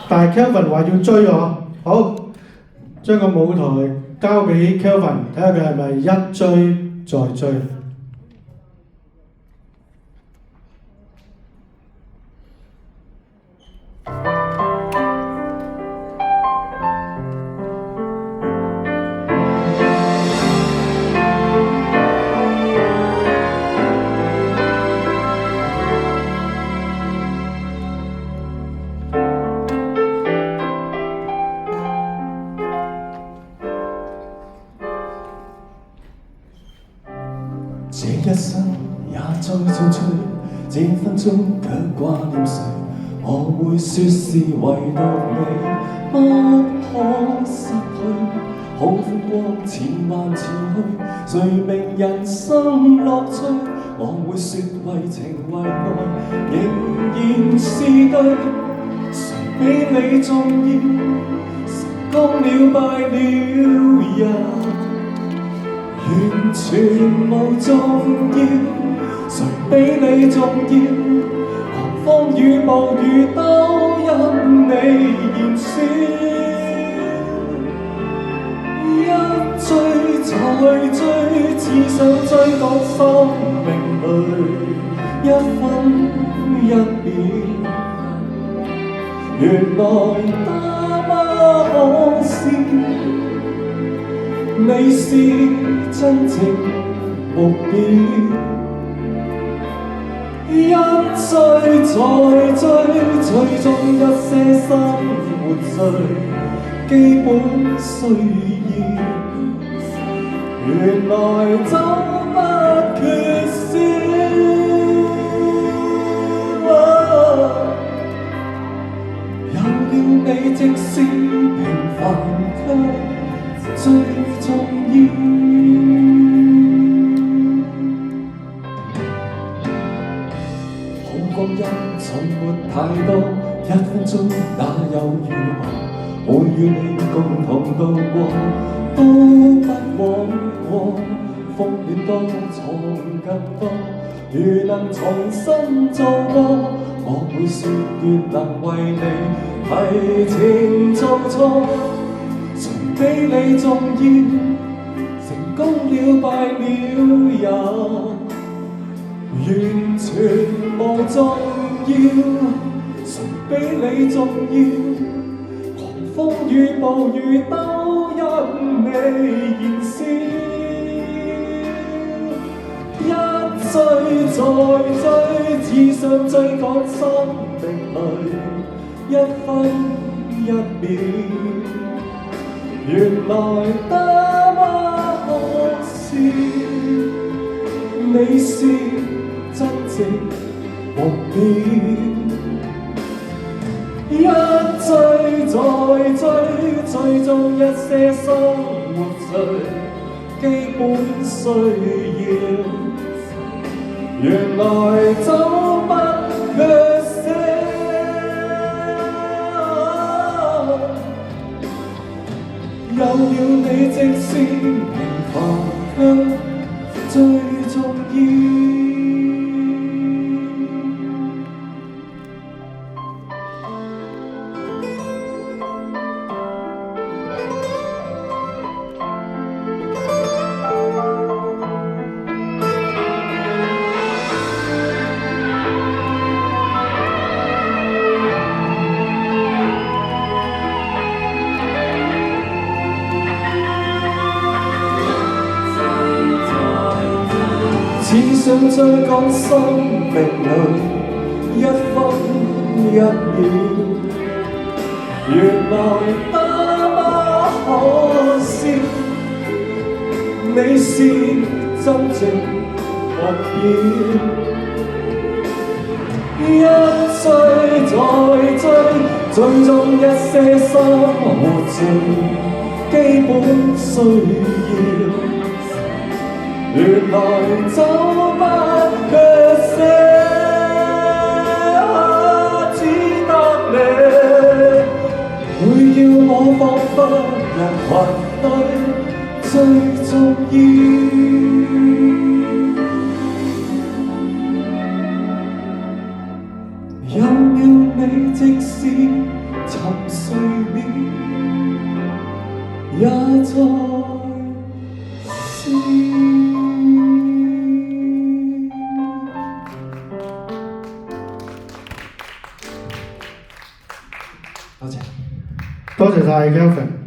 但係 Kelvin 話要追我，好，將個舞台交俾 Kelvin，睇下佢係咪一追再追。這一生也在進取，這分鐘卻掛念誰？我會說是唯獨你不可失去，好風光前還前去，誰明人生樂趣？我會說為情為愛仍然是對，誰比你重要？成功了敗了也完全無重要，誰比你重要？狂風與暴雨都因你燃燒，一追再追，只想追趕生命裏一分一秒，原來多麼可笑。你是真正目標，一追再追，追蹤一些生活最基本需要，原來早不缺少。有了你，即使平凡卻最重要。好光陰從沒太多，一分鐘那又如何？會與你共同度過，都不枉過。風戀多，錯更多，如能重新做過，我會說願能為你提前做錯。誰比你重要？成功了敗了也完全無重要。誰比你重要？狂風與暴雨都因你燃燒，一追再追，只想追趕生命裏一分一秒，原來多麼可笑。你是真正目標，一追再追，追蹤一些生活最基本需要，原來早不缺少。有了你，即使平凡卻最重要。只想追趕生命裏一分一秒，原來多麼可笑。你是真正目標，一追再追，追蹤一些生活最基本需要，原來早不缺少。只得你會叫我彷彿人群裏最重要。有了你，即使沉也在試。多謝。多謝晒 Kelvin。